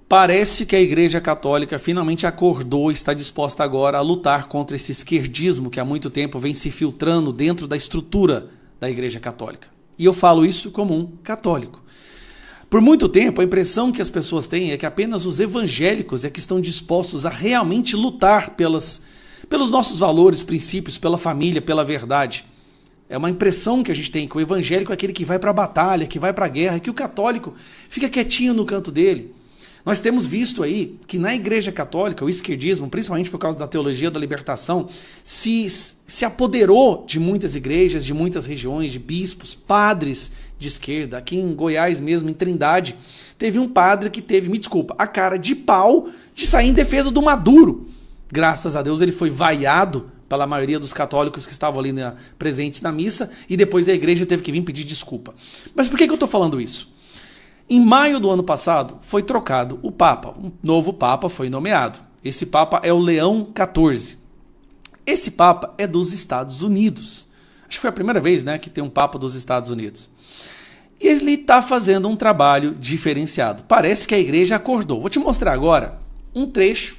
Parece que a Igreja Católica finalmente acordou e está disposta agora a lutar contra esse esquerdismo que há muito tempo vem se filtrando dentro da estrutura da Igreja Católica. E eu falo isso como um católico. Por muito tempo, a impressão que as pessoas têm é que apenas os evangélicos é que estão dispostos a realmente lutar pelos nossos valores, princípios, pela família, pela verdade. É uma impressão que a gente tem, que o evangélico é aquele que vai para a batalha, que vai para a guerra, que o católico fica quietinho no canto dele. Nós temos visto aí que na Igreja Católica, o esquerdismo, principalmente por causa da teologia da libertação, se apoderou de muitas igrejas, de muitas regiões, de bispos, padres de esquerda. Aqui em Goiás mesmo, em Trindade, teve um padre que teve, me desculpa, a cara de pau de sair em defesa do Maduro. Graças a Deus ele foi vaiado pela maioria dos católicos que estavam ali presentes na missa e depois a igreja teve que vir pedir desculpa. Mas por que eu estou falando isso? Em maio do ano passado, foi trocado o Papa. Um novo Papa foi nomeado. Esse Papa é o Leão XIV. Esse Papa é dos Estados Unidos. Acho que foi a primeira vez, né, que tem um Papa dos Estados Unidos. E ele está fazendo um trabalho diferenciado. Parece que a igreja acordou. Vou te mostrar agora um trecho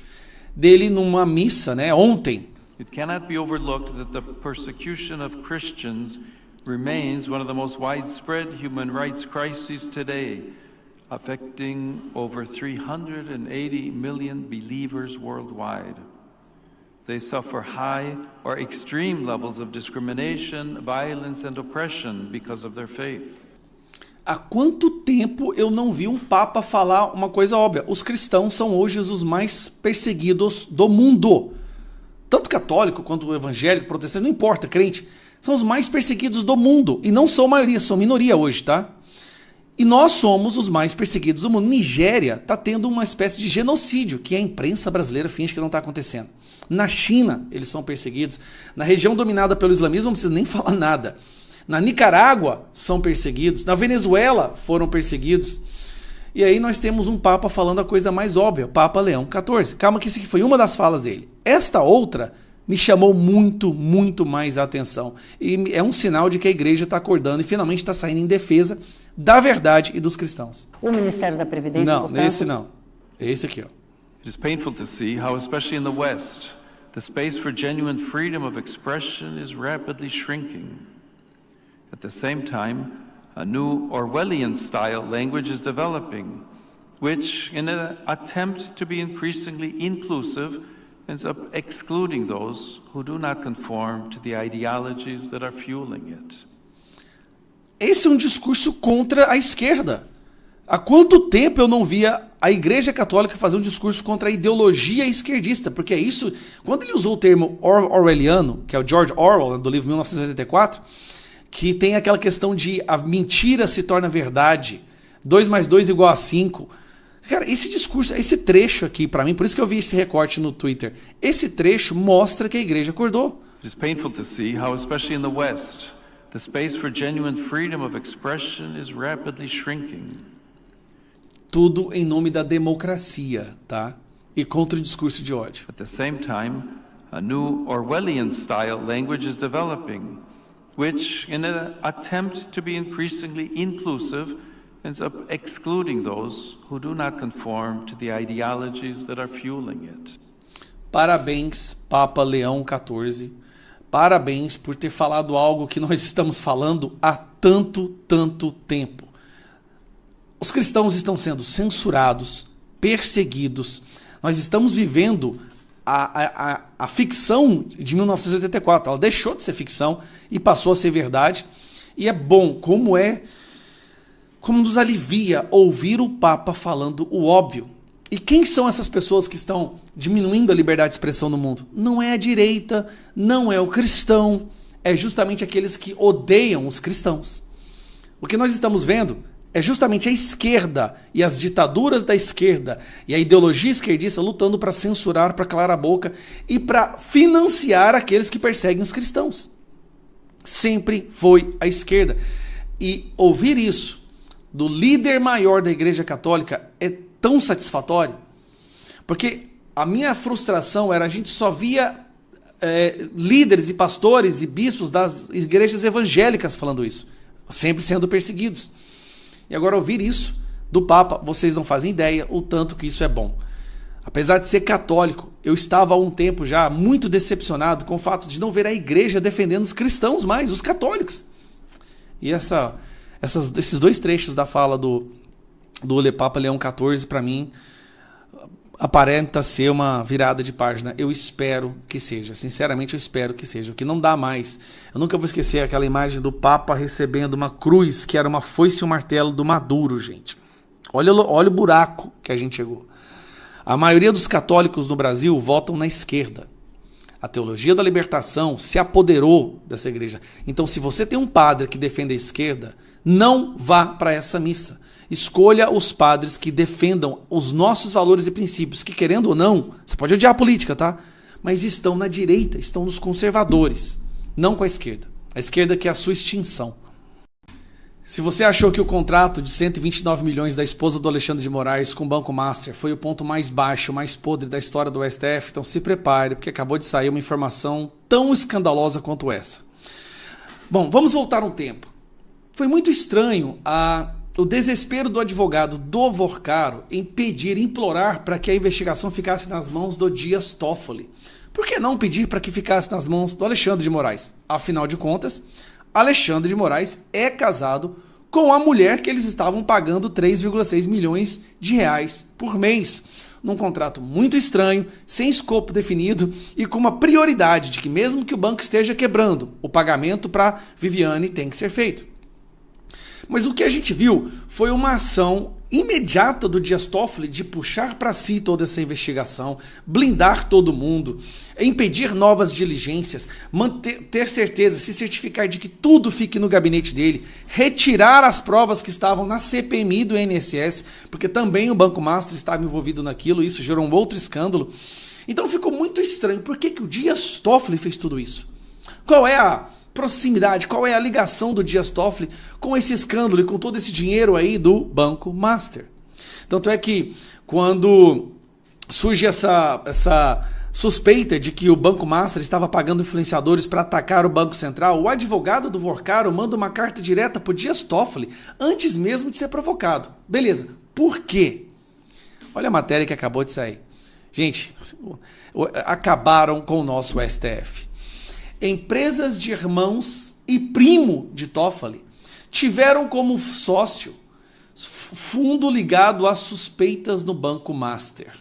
dele numa missa, né, ontem. It cannot be overlooked that the persecution of Christians remains one of the most widespread human rights crises today, affecting over 380 million believers worldwide. They suffer high or extreme levels of discrimination, violence and oppression because of their faith. Há quanto tempo eu não vi um Papa falar uma coisa óbvia? Os cristãos são hoje os mais perseguidos do mundo. Tanto católico quanto evangélico, protestante, não importa, crente. São os mais perseguidos do mundo. E não são maioria, são minoria hoje, tá? E nós somos os mais perseguidos do mundo. Nigéria está tendo uma espécie de genocídio, que a imprensa brasileira finge que não está acontecendo. Na China, eles são perseguidos. Na região dominada pelo islamismo, não precisa nem falar nada. Na Nicarágua, são perseguidos. Na Venezuela, foram perseguidos. E aí nós temos um Papa falando a coisa mais óbvia, Papa Leão XIV. Calma que isso aqui foi uma das falas dele. Esta outra me chamou muito, muito mais a atenção. E é um sinal de que a igreja está acordando e finalmente está saindo em defesa da verdade e dos cristãos. O Ministério da Previdência, não, portanto... esse não. Esse aqui, ó. It is painful to see how, especially in the West, the space for genuine freedom of expression is rapidly shrinking. At the same time, a new Orwellian-style language is developing, which, in an attempt to be increasingly inclusive, ends up excluding those who do not conform to the ideologies that are fueling it. Esse é um discurso contra a esquerda. Há quanto tempo eu não via a Igreja Católica fazer um discurso contra a ideologia esquerdista? Porque é isso, quando ele usou o termo orwelliano, que é o George Orwell, do livro 1984, que tem aquela questão de a mentira se torna verdade, 2 mais 2 igual a 5. Cara, esse discurso, esse trecho aqui, para mim, por isso que eu vi esse recorte no Twitter, esse trecho mostra que a igreja acordou. It is painful to see how, especially in the West, the space for genuine freedom of expression is rapidly shrinking. Tudo em nome da democracia, tá? E contra o discurso de ódio. At the same time, a new Orwellian-style language is developing, which, in an attempt to be increasingly inclusive, ends up excluding those who do not conform to the ideologies that are fueling it. Parabéns, Papa Leão XIV. Parabéns por ter falado algo que nós estamos falando há tanto tempo. Os cristãos estão sendo censurados, perseguidos. Nós estamos vivendo a ficção de 1984. Ela deixou de ser ficção e passou a ser verdade. E é bom, como nos alivia ouvir o Papa falando o óbvio. E quem são essas pessoas que estão diminuindo a liberdade de expressão no mundo? Não é a direita, não é o cristão, é justamente aqueles que odeiam os cristãos. O que nós estamos vendo é justamente a esquerda e as ditaduras da esquerda e a ideologia esquerdista lutando para censurar, para calar a boca e para financiar aqueles que perseguem os cristãos. Sempre foi a esquerda. E ouvir isso do líder maior da Igreja Católica é tão satisfatório, porque a minha frustração era a gente só via líderes e pastores e bispos das igrejas evangélicas falando isso. sempre sendo perseguidos. E agora ouvir isso do Papa, vocês não fazem ideia o tanto que isso é bom. Apesar de ser católico, eu estava há um tempo já muito decepcionado com o fato de não ver a igreja defendendo os cristãos mais, os católicos. E esses 2 trechos da fala do Papa Leão XIV, para mim, aparenta ser uma virada de página. Eu espero que seja, sinceramente eu espero que seja, o que não dá mais. Eu nunca vou esquecer aquela imagem do Papa recebendo uma cruz, que era uma foice e um martelo do Maduro, gente. Olha o buraco que a gente chegou. A maioria dos católicos no Brasil votam na esquerda. A teologia da libertação se apoderou dessa igreja. Então, se você tem um padre que defende a esquerda, não vá para essa missa. Escolha os padres que defendam os nossos valores e princípios, que querendo ou não, você pode odiar a política, tá? Mas estão na direita, estão nos conservadores, não com a esquerda. A esquerda quer a sua extinção. Se você achou que o contrato de 129 milhões da esposa do Alexandre de Moraes com o Banco Master foi o ponto mais baixo, mais podre da história do STF, então se prepare, porque acabou de sair uma informação tão escandalosa quanto essa. Bom, vamos voltar um tempo. Foi muito estranho o desespero do advogado do Vorcaro em pedir, implorar para que a investigação ficasse nas mãos do Dias Toffoli. Por que não pedir para que ficasse nas mãos do Alexandre de Moraes? Afinal de contas, Alexandre de Moraes é casado com a mulher que eles estavam pagando 3,6 milhões de reais por mês. Num contrato muito estranho, sem escopo definido e com uma prioridade de que mesmo que o banco esteja quebrando, o pagamento para Viviane tem que ser feito. Mas o que a gente viu foi uma ação imediata do Dias Toffoli de puxar para si toda essa investigação, blindar todo mundo, impedir novas diligências, ter certeza, se certificar de que tudo fique no gabinete dele, retirar as provas que estavam na CPMI do INSS, porque também o Banco Master estava envolvido naquilo, isso gerou um outro escândalo. Então ficou muito estranho. Por que o Dias Toffoli fez tudo isso? Qual é a proximidade, qual é a ligação do Dias Toffoli com esse escândalo e com todo esse dinheiro aí do Banco Master? Tanto é que quando surge essa suspeita de que o Banco Master estava pagando influenciadores para atacar o Banco Central, o advogado do Vorcaro manda uma carta direta para o Dias Toffoli antes mesmo de ser provocado. Beleza, por quê? Olha a matéria que acabou de sair. Gente, acabaram com o nosso STF. Empresas de irmãos e primo de Toffoli tiveram como sócio fundo ligado a suspeitas no Banco Master.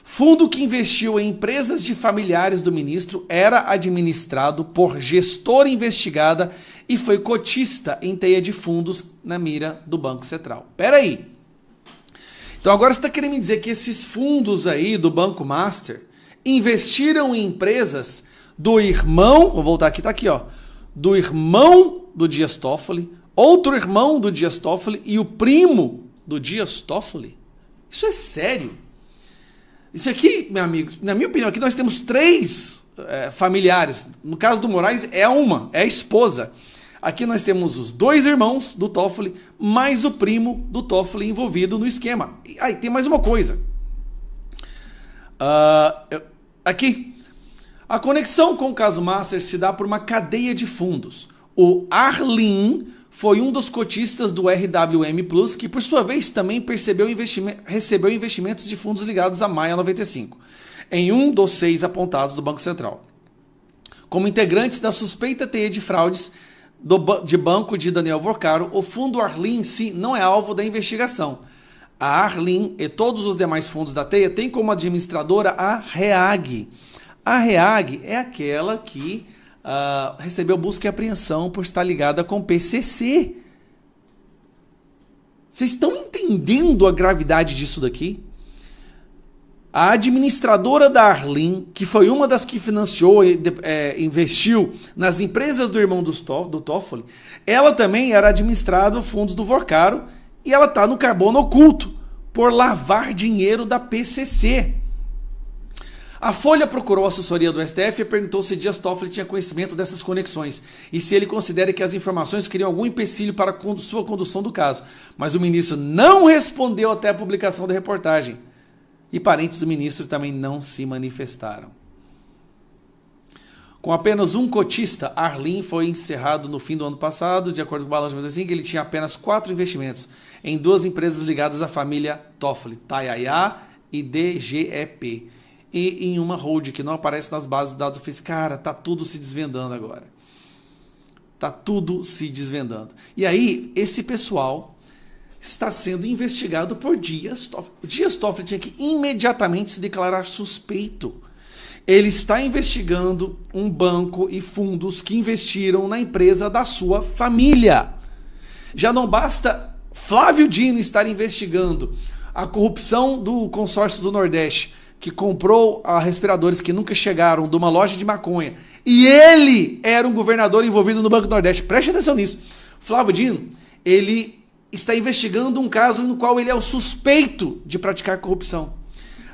Fundo que investiu em empresas de familiares do ministro era administrado por gestora investigada e foi cotista em teia de fundos na mira do Banco Central. Peraí. Então agora você está querendo me dizer que esses fundos aí do Banco Master investiram em empresas do irmão, vou voltar aqui, tá aqui, ó, do irmão do Dias Toffoli, outro irmão do Dias Toffoli e o primo do Dias Toffoli? Isso é sério. Isso aqui, meu amigo, na minha opinião, aqui nós temos 3 familiares. No caso do Moraes é a esposa. Aqui nós temos os 2 irmãos do Toffoli, mais o primo do Toffoli envolvido no esquema. E aí tem mais uma coisa. Aqui. A conexão com o caso Master se dá por uma cadeia de fundos. O Arlin foi um dos cotistas do RWM Plus, que por sua vez também recebeu investimentos de fundos ligados à Maia 95, em um dos 6 apontados do Banco Central. Como integrantes da suspeita teia de fraudes de banco de Daniel Vorcaro, o fundo Arlin em si não é alvo da investigação. A Arlin e todos os demais fundos da teia têm como administradora a REAG. A REAG é aquela que recebeu busca e apreensão por estar ligada com o PCC. Vocês estão entendendo a gravidade disso daqui? A administradora da Arlin, que foi uma das que financiou e investiu nas empresas do irmão do Toffoli, ela também era administrada fundos do Vorcaro e ela está no carbono oculto por lavar dinheiro da PCC. A Folha procurou a assessoria do STF e perguntou se Dias Toffoli tinha conhecimento dessas conexões e se ele considera que as informações criam algum empecilho para a sua condução do caso. Mas o ministro não respondeu até a publicação da reportagem. E parentes do ministro também não se manifestaram. Com apenas um cotista, Arlim foi encerrado no fim do ano passado. De acordo com o balanço de 2005, ele tinha apenas 4 investimentos em 2 empresas ligadas à família Toffoli, Tayaya e DGEP. E em uma holding que não aparece nas bases de dados. Eu fiz, cara, tá tudo se desvendando agora. Tá tudo se desvendando. E aí, esse pessoal está sendo investigado por Dias Toffoli. O Dias Toffoli tinha que imediatamente se declarar suspeito. Ele está investigando um banco e fundos que investiram na empresa da sua família. Já não basta Flávio Dino estar investigando a corrupção do consórcio do Nordeste, que comprou respiradores que nunca chegaram de uma loja de maconha. E ele era um governador envolvido no Banco do Nordeste. Preste atenção nisso. Flávio Dino, ele está investigando um caso no qual ele é o suspeito de praticar corrupção.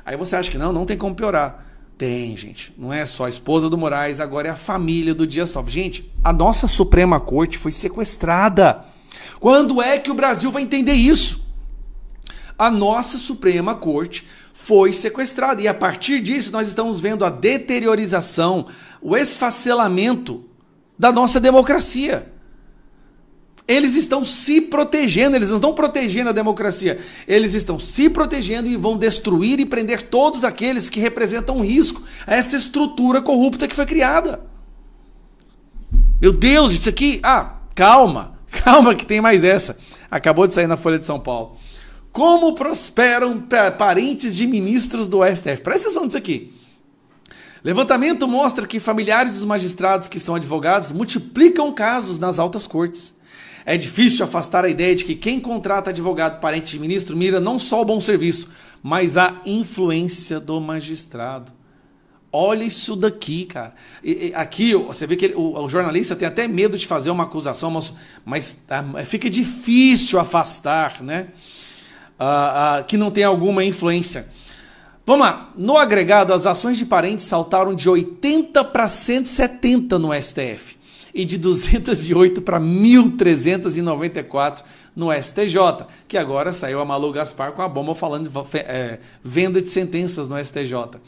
Aí você acha que não tem como piorar. Tem, gente. Não é só a esposa do Moraes, agora é a família do Dias Toffoli. Gente, a nossa Suprema Corte foi sequestrada. Quando é que o Brasil vai entender isso? A nossa Suprema Corte foi sequestrada. E a partir disso nós estamos vendo a deteriorização, o esfacelamento da nossa democracia. Eles estão se protegendo, eles não estão protegendo a democracia, eles estão se protegendo e vão destruir e prender todos aqueles que representam um risco a essa estrutura corrupta que foi criada. Meu Deus, isso aqui... calma que tem mais essa. Acabou de sair na Folha de São Paulo. Como prosperam parentes de ministros do STF? Presta atenção nisso aqui. Levantamento mostra que familiares dos magistrados que são advogados multiplicam casos nas altas cortes. É difícil afastar a ideia de que quem contrata advogado parente de ministro mira não só o bom serviço, mas a influência do magistrado. Olha isso daqui, cara. Aqui você vê que o jornalista tem até medo de fazer uma acusação, mas fica difícil afastar, né? Que não tem alguma influência. Vamos lá. No agregado, as ações de parentes saltaram de 80 para 170 no STF. E de 208 para 1.394 no STJ, que agora saiu a Malu Gaspar com a bomba falando de venda de sentenças no STJ.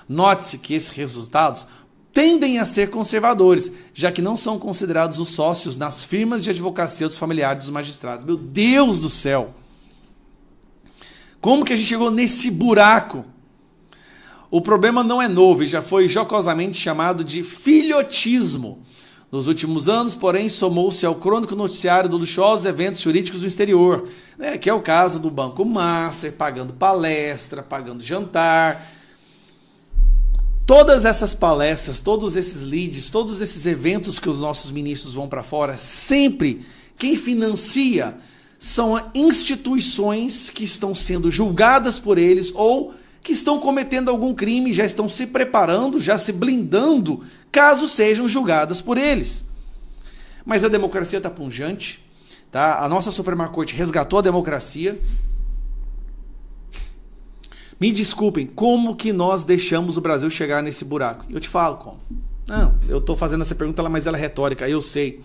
Note-se que esses resultados tendem a ser conservadores, já que não são considerados os sócios nas firmas de advocacia dos familiares dos magistrados. Meu Deus do céu! Como que a gente chegou nesse buraco? O problema não é novo e já foi jocosamente chamado de filhotismo. Nos últimos anos, porém, somou-se ao crônico noticiário dos luxuosos eventos jurídicos do exterior, né, que é o caso do Banco Master, pagando palestra, pagando jantar. Todas essas palestras, todos esses leads, todos esses eventos que os nossos ministros vão para fora, sempre quem financia são instituições que estão sendo julgadas por eles ou que estão cometendo algum crime, já estão se preparando, já se blindando, caso sejam julgadas por eles. Mas a democracia está pungente, tá? A nossa Suprema Corte resgatou a democracia. Me desculpem, como que nós deixamos o Brasil chegar nesse buraco? Eu te falo como. Não, eu estou fazendo essa pergunta, mas ela é retórica, eu sei.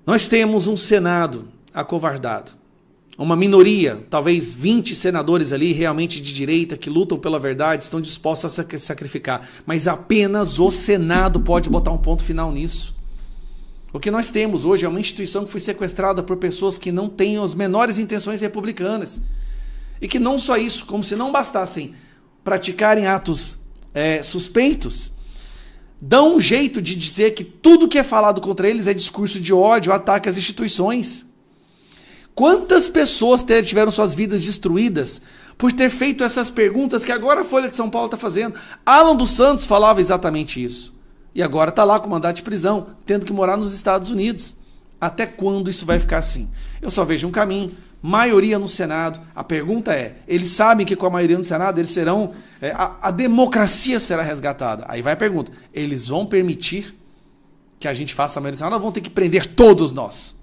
Nós temos um Senado acovardado. Uma minoria, talvez 20 senadores ali realmente de direita que lutam pela verdade, estão dispostos a sacrificar. Mas apenas o Senado pode botar um ponto final nisso. O que nós temos hoje é uma instituição que foi sequestrada por pessoas que não têm as menores intenções republicanas. E que não só isso, como se não bastassem praticarem atos suspeitos, dão um jeito de dizer que tudo que é falado contra eles é discurso de ódio, ataque às instituições. Quantas pessoas tiveram suas vidas destruídas por ter feito essas perguntas que agora a Folha de São Paulo está fazendo? Alan dos Santos falava exatamente isso. E agora está lá com mandato de prisão, tendo que morar nos Estados Unidos. Até quando isso vai ficar assim? Eu só vejo um caminho. Maioria no Senado. A pergunta é, eles sabem que com a maioria no Senado eles serão... a democracia será resgatada. Aí vai a pergunta, eles vão permitir que a gente faça a maioria no Senado ou vão ter que prender todos nós?